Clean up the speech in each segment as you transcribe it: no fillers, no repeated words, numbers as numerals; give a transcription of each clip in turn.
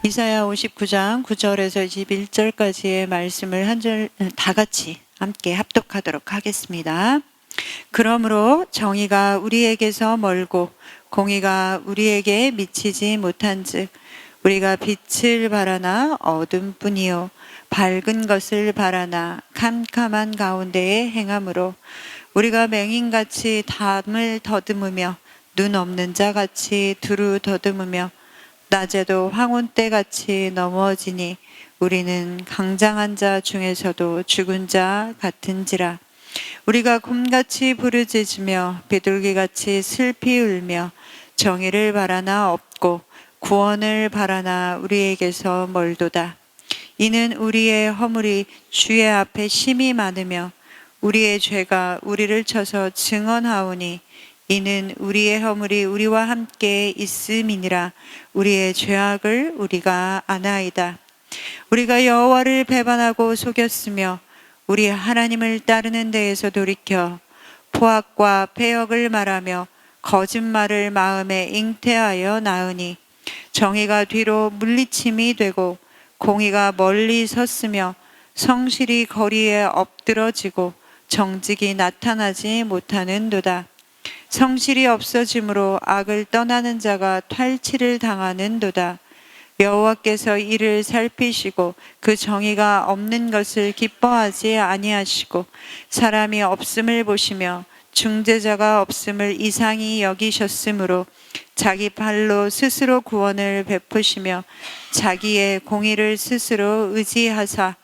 이사야 59장 9절에서 21절까지의 말씀을 한 절 다 같이 함께 합독하도록 하겠습니다. 그러므로 정의가 우리에게서 멀고 공의가 우리에게 미치지 못한즉 우리가 빛을 바라나 어둠뿐이요 밝은 것을 바라나 캄캄한 가운데에 행함으로 우리가 맹인같이 담을 더듬으며 눈 없는 자같이 두루 더듬으며 낮에도 황혼때같이 넘어지니 우리는 강장한 자 중에서도 죽은 자 같은지라. 우리가 곰같이 부르짖으며 비둘기같이 슬피 울며 정의를 바라나 없고 구원을 바라나 우리에게서 멀도다. 이는 우리의 허물이 주의 앞에 심히 많으며 우리의 죄가 우리를 쳐서 증언하오니 이는 우리의 허물이 우리와 함께 있음이니라. 우리의 죄악을 우리가 아나이다. 우리가 여호와를 배반하고 속였으며 우리 하나님을 따르는 데에서 돌이켜 포악과 패역을 말하며 거짓말을 마음에 잉태하여 낳으니 정의가 뒤로 물리침이 되고 공의가 멀리 섰으며 성실이 거리에 엎드러지고 정직이 나타나지 못하는도다. 성실이 없어짐으로 악을 떠나는 자가 탈취를 당하는도다. 여호와께서 이를 살피시고 그 정의가 없는 것을 기뻐하지 아니하시고 사람이 없음을 보시며 중재자가 없음을 이상히 여기셨으므로 자기 발로 스스로 구원을 베푸시며 자기의 공의를 스스로 의지하사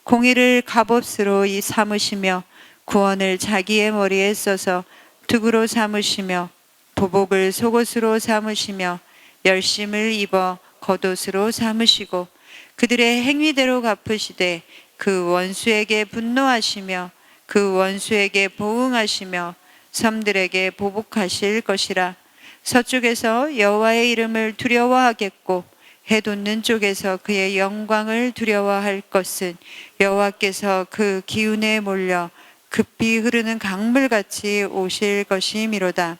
공의를 갑옷으로 삼으시며 구원을 자기의 머리에 써서 두구로 삼으시며 보복을 속옷으로 삼으시며 열심을 입어 겉옷으로 삼으시고 그들의 행위대로 갚으시되 그 원수에게 분노하시며 그 원수에게 보응하시며 섬들에게 보복하실 것이라. 서쪽에서 여호와의 이름을 두려워하겠고 해 돋는 쪽에서 그의 영광을 두려워할 것은 여호와께서 그 기운에 몰려 급히 흐르는 강물같이 오실 것이미로다.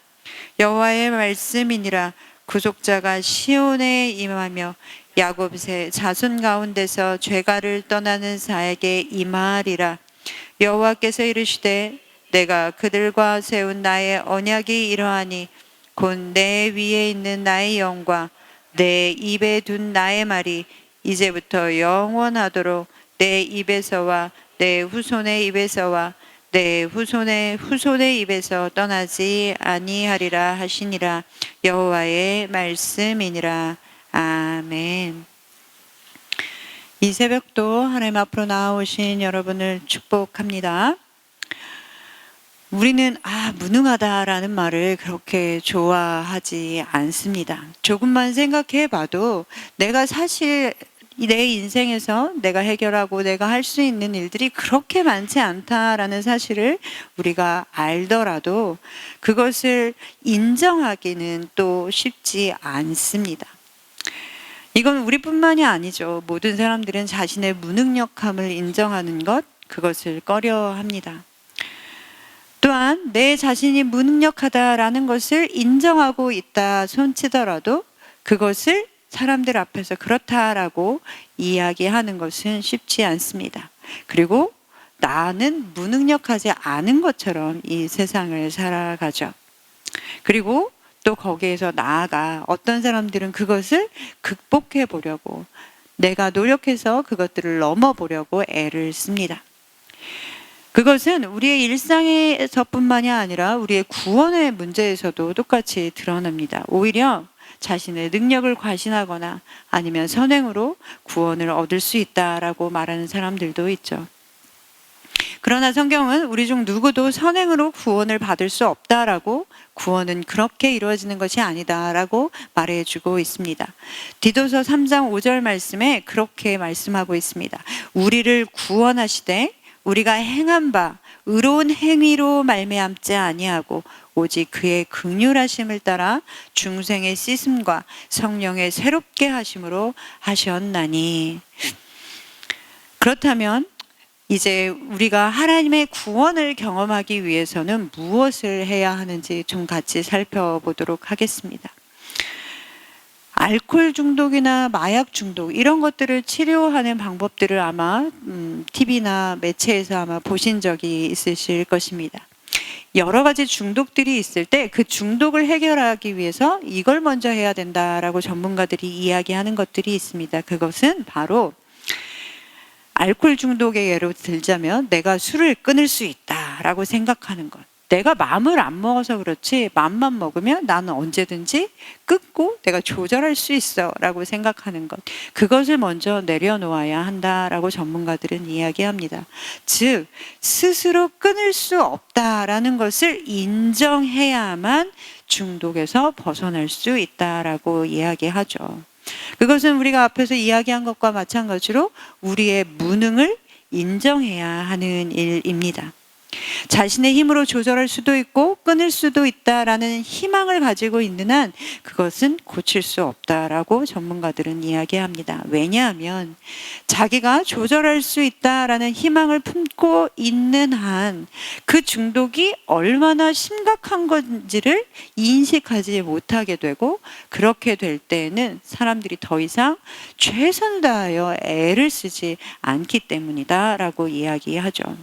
여호와의 말씀이니라. 구속자가 시온에 임하며 야곱의 자손 가운데서 죄가를 떠나는 자에게 임하리라. 여호와께서 이르시되 내가 그들과 세운 나의 언약이 이러하니 곧 내 위에 있는 나의 영과 내 입에 둔 나의 말이 이제부터 영원하도록 내 입에서와 내 후손의 입에서와 내 후손의 후손의 입에서 떠나지 아니하리라 하시니라. 여호와의 말씀이니라. 아멘. 이 새벽도 하나님 앞으로 나오신 여러분을 축복합니다. 우리는 무능하다라는 말을 그렇게 좋아하지 않습니다. 조금만 생각해 봐도 내가 사실 내 인생에서 내가 해결하고 내가 할 수 있는 일들이 그렇게 많지 않다라는 사실을 우리가 알더라도 그것을 인정하기는 또 쉽지 않습니다. 이건 우리뿐만이 아니죠. 모든 사람들은 자신의 무능력함을 인정하는 것, 그것을 꺼려합니다. 또한 내 자신이 무능력하다라는 것을 인정하고 있다 손치더라도 그것을 사람들 앞에서 그렇다라고 이야기하는 것은 쉽지 않습니다. 그리고 나는 무능력하지 않은 것처럼 이 세상을 살아가죠. 그리고 또 거기에서 나아가 어떤 사람들은 그것을 극복해 보려고 내가 노력해서 그것들을 넘어보려고 애를 씁니다. 그것은 우리의 일상에서뿐만이 아니라 우리의 구원의 문제에서도 똑같이 드러납니다. 오히려 자신의 능력을 과신하거나 아니면 선행으로 구원을 얻을 수 있다라고 말하는 사람들도 있죠. 그러나 성경은 우리 중 누구도 선행으로 구원을 받을 수 없다라고, 구원은 그렇게 이루어지는 것이 아니다라고 말해주고 있습니다. 디도서 3장 5절 말씀에 그렇게 말씀하고 있습니다. 우리를 구원하시되 우리가 행한 바 의로운 행위로 말미암지 아니하고 오직 그의 긍휼하심을 따라 중생의 씻음과 성령의 새롭게 하심으로 하셨나니. 그렇다면 이제 우리가 하나님의 구원을 경험하기 위해서는 무엇을 해야 하는지 좀 같이 살펴보도록 하겠습니다. 알코올 중독이나 마약 중독 이런 것들을 치료하는 방법들을 아마 TV나 매체에서 아마 보신 적이 있으실 것입니다. 여러 가지 중독들이 있을 때 그 중독을 해결하기 위해서 이걸 먼저 해야 된다라고 전문가들이 이야기하는 것들이 있습니다. 그것은 바로 알코올 중독의 예로 들자면 내가 술을 끊을 수 있다라고 생각하는 것. 내가 마음을 안 먹어서 그렇지 마음만 먹으면 나는 언제든지 끊고 내가 조절할 수 있어 라고 생각하는 것. 그것을 먼저 내려놓아야 한다라고 전문가들은 이야기합니다. 즉 스스로 끊을 수 없다라는 것을 인정해야만 중독에서 벗어날 수 있다라고 이야기하죠. 그것은 우리가 앞에서 이야기한 것과 마찬가지로 우리의 무능을 인정해야 하는 일입니다. 자신의 힘으로 조절할 수도 있고 끊을 수도 있다라는 희망을 가지고 있는 한 그것은 고칠 수 없다라고 전문가들은 이야기합니다. 왜냐하면 자기가 조절할 수 있다라는 희망을 품고 있는 한 그 중독이 얼마나 심각한 건지를 인식하지 못하게 되고, 그렇게 될 때에는 사람들이 더 이상 최선을 다하여 애를 쓰지 않기 때문이다라고 이야기하죠.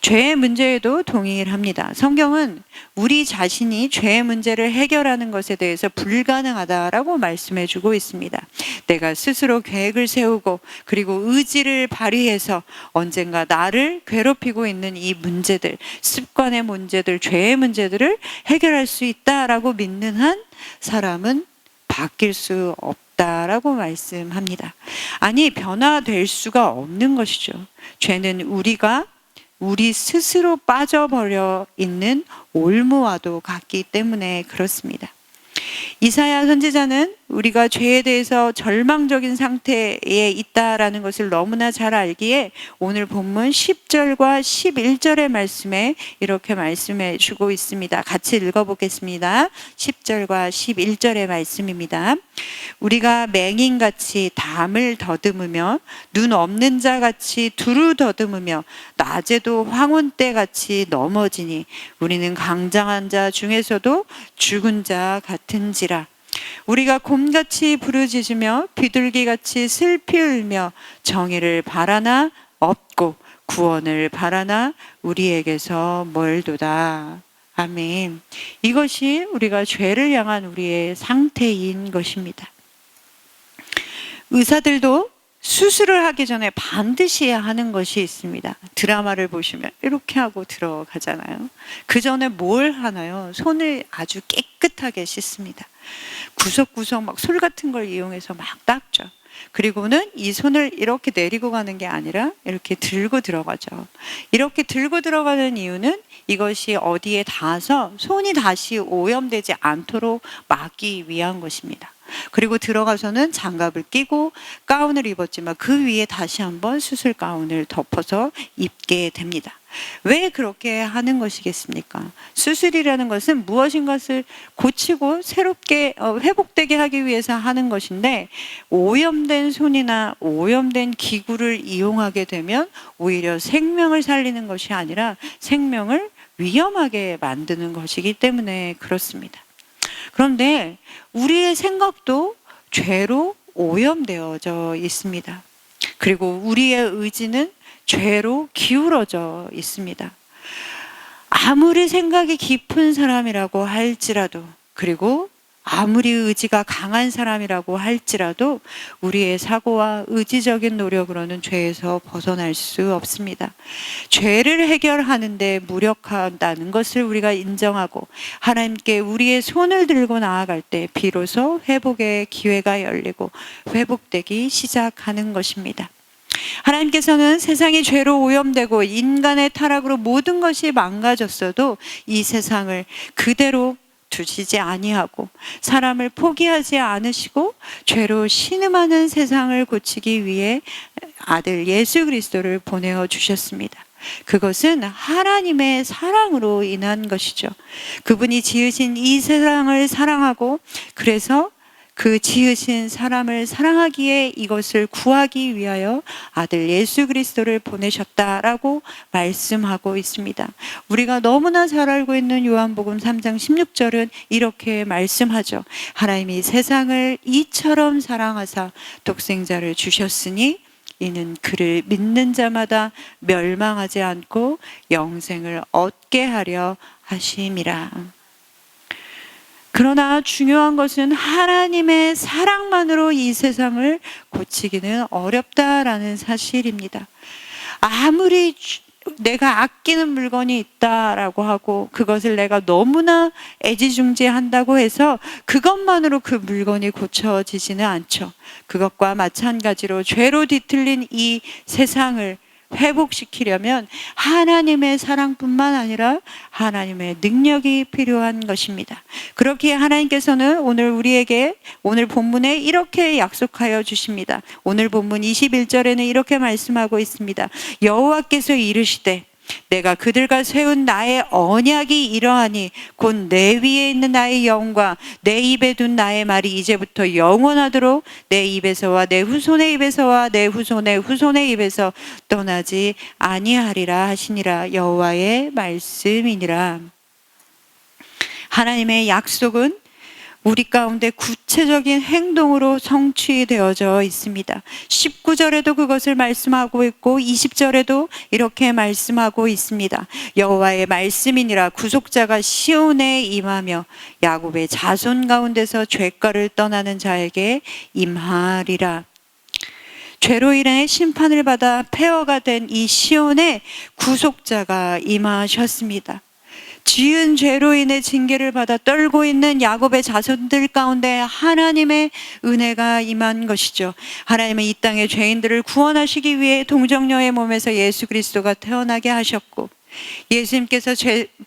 죄의 문제에도 동일합니다. 성경은 우리 자신이 죄의 문제를 해결하는 것에 대해서 불가능하다라고 말씀해 주고 있습니다. 내가 스스로 계획을 세우고 그리고 의지를 발휘해서 언젠가 나를 괴롭히고 있는 이 문제들, 습관의 문제들, 죄의 문제들을 해결할 수 있다라고 믿는 한 사람은 바뀔 수 없다라고 말씀합니다. 아니, 변화될 수가 없는 것이죠. 죄는 우리 스스로 빠져버려 있는 올무와도 같기 때문에 그렇습니다. 이사야 선지자는 우리가 죄에 대해서 절망적인 상태에 있다라는 것을 너무나 잘 알기에 오늘 본문 10절과 11절의 말씀에 이렇게 말씀해 주고 있습니다. 같이 읽어보겠습니다. 10절과 11절의 말씀입니다. 우리가 맹인같이 담을 더듬으며 눈 없는 자같이 두루 더듬으며 낮에도 황혼때같이 넘어지니 우리는 강장한 자 중에서도 죽은 자 같은지라. 우리가 곰같이 부르짖으며 비둘기같이 슬피 울며 정의를 바라나 없고 구원을 바라나 우리에게서 멀도다. 아멘. 이것이 우리가 죄를 향한 우리의 상태인 것입니다. 의사들도 수술을 하기 전에 반드시 해야 하는 것이 있습니다. 드라마를 보시면 이렇게 하고 들어가잖아요. 그 전에 뭘 하나요? 손을 아주 깨끗하게 씻습니다. 구석구석 막 솔 같은 걸 이용해서 막 닦죠. 그리고는 이 손을 이렇게 내리고 가는 게 아니라 이렇게 들고 들어가죠. 이렇게 들고 들어가는 이유는 이것이 어디에 닿아서 손이 다시 오염되지 않도록 막기 위한 것입니다. 그리고 들어가서는 장갑을 끼고 가운을 입었지만 그 위에 다시 한번 수술 가운을 덮어서 입게 됩니다. 왜 그렇게 하는 것이겠습니까? 수술이라는 것은 무엇인가를 고치고 새롭게 회복되게 하기 위해서 하는 것인데, 오염된 손이나 오염된 기구를 이용하게 되면 오히려 생명을 살리는 것이 아니라 생명을 위험하게 만드는 것이기 때문에 그렇습니다. 그런데 우리의 생각도 죄로 오염되어져 있습니다. 그리고 우리의 의지는 죄로 기울어져 있습니다. 아무리 생각이 깊은 사람이라고 할지라도, 그리고 아무리 의지가 강한 사람이라고 할지라도 우리의 사고와 의지적인 노력으로는 죄에서 벗어날 수 없습니다. 죄를 해결하는데 무력하다는 것을 우리가 인정하고 하나님께 우리의 손을 들고 나아갈 때 비로소 회복의 기회가 열리고 회복되기 시작하는 것입니다. 하나님께서는 세상이 죄로 오염되고 인간의 타락으로 모든 것이 망가졌어도 이 세상을 그대로 두시지 아니하고 사람을 포기하지 않으시고 죄로 신음하는 세상을 고치기 위해 아들 예수 그리스도를 보내어 주셨습니다. 그것은 하나님의 사랑으로 인한 것이죠. 그분이 지으신 이 세상을 사랑하고 그래서 그 지으신 사람을 사랑하기에 이것을 구하기 위하여 아들 예수 그리스도를 보내셨다라고 말씀하고 있습니다. 우리가 너무나 잘 알고 있는 요한복음 3장 16절은 이렇게 말씀하죠. 하나님이 세상을 이처럼 사랑하사 독생자를 주셨으니 이는 그를 믿는 자마다 멸망하지 않고 영생을 얻게 하려 하심이라. 그러나 중요한 것은 하나님의 사랑만으로 이 세상을 고치기는 어렵다라는 사실입니다. 아무리 내가 아끼는 물건이 있다라고 하고 그것을 내가 너무나 애지중지한다고 해서 그것만으로 그 물건이 고쳐지지는 않죠. 그것과 마찬가지로 죄로 뒤틀린 이 세상을 회복시키려면 하나님의 사랑뿐만 아니라 하나님의 능력이 필요한 것입니다. 그렇게 하나님께서는 오늘 우리에게 오늘 본문에 이렇게 약속하여 주십니다. 오늘 본문 21절에는 이렇게 말씀하고 있습니다. 여호와께서 이르시되 내가 그들과 세운 나의 언약이 이러하니 곧 내 위에 있는 나의 영과 내 입에 둔 나의 말이 이제부터 영원하도록 내 입에서와 내 후손의 입에서와 내 후손의 후손의 입에서 떠나지 아니하리라 하시니라. 여호와의 말씀이니라. 하나님의 약속은 우리 가운데 구체적인 행동으로 성취되어져 있습니다. 19절에도 그것을 말씀하고 있고 20절에도 이렇게 말씀하고 있습니다. 여호와의 말씀이니라. 구속자가 시온에 임하며 야곱의 자손 가운데서 죄가를 떠나는 자에게 임하리라. 죄로 인해 심판을 받아 폐허가 된 이 시온에 구속자가 임하셨습니다. 지은 죄로 인해 징계를 받아 떨고 있는 야곱의 자손들 가운데 하나님의 은혜가 임한 것이죠. 하나님은 이 땅의 죄인들을 구원하시기 위해 동정녀의 몸에서 예수 그리스도가 태어나게 하셨고 예수님께서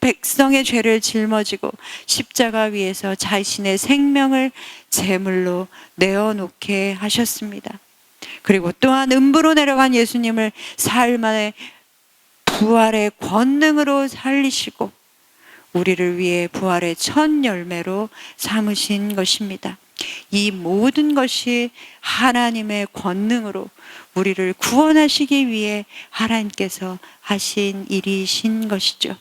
백성의 죄를 짊어지고 십자가 위에서 자신의 생명을 제물로 내어놓게 하셨습니다. 그리고 또한 음부로 내려간 예수님을 사흘 만에 부활의 권능으로 살리시고 우리를 위해 부활의 첫 열매로 삼으신 것입니다. 이 모든 것이 하나님의 권능으로 우리를 구원하시기 위해 하나님께서 하신 일이신 것이죠.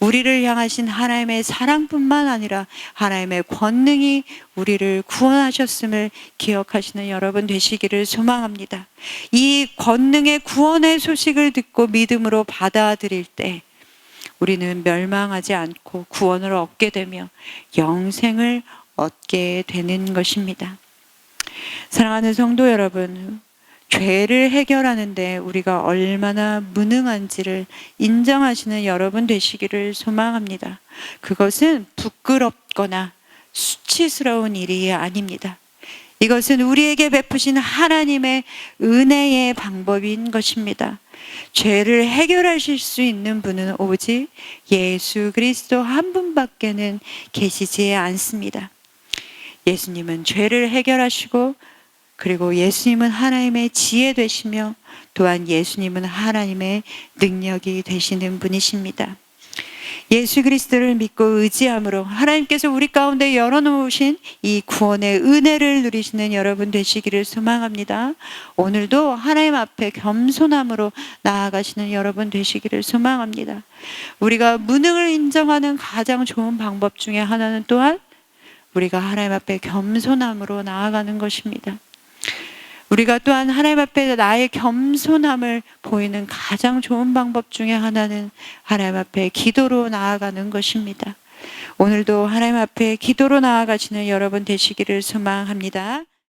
우리를 향하신 하나님의 사랑뿐만 아니라 하나님의 권능이 우리를 구원하셨음을 기억하시는 여러분 되시기를 소망합니다. 이 권능의 구원의 소식을 듣고 믿음으로 받아들일 때 우리는 멸망하지 않고 구원을 얻게 되며 영생을 얻게 되는 것입니다. 사랑하는 성도 여러분, 죄를 해결하는데 우리가 얼마나 무능한지를 인정하시는 여러분 되시기를 소망합니다. 그것은 부끄럽거나 수치스러운 일이 아닙니다. 이것은 우리에게 베푸신 하나님의 은혜의 방법인 것입니다. 죄를 해결하실 수 있는 분은 오직 예수 그리스도 한 분밖에는 계시지 않습니다. 예수님은 죄를 해결하시고 그리고 예수님은 하나님의 지혜 되시며 또한 예수님은 하나님의 능력이 되시는 분이십니다. 예수 그리스도를 믿고 의지함으로 하나님께서 우리 가운데 열어놓으신 이 구원의 은혜를 누리시는 여러분 되시기를 소망합니다. 오늘도 하나님 앞에 겸손함으로 나아가시는 여러분 되시기를 소망합니다. 우리가 무능을 인정하는 가장 좋은 방법 중에 하나는 또한 우리가 하나님 앞에 겸손함으로 나아가는 것입니다. 우리가 또한 하나님 앞에 나의 겸손함을 보이는 가장 좋은 방법 중에 하나는 하나님 앞에 기도로 나아가는 것입니다. 오늘도 하나님 앞에 기도로 나아가시는 여러분 되시기를 소망합니다.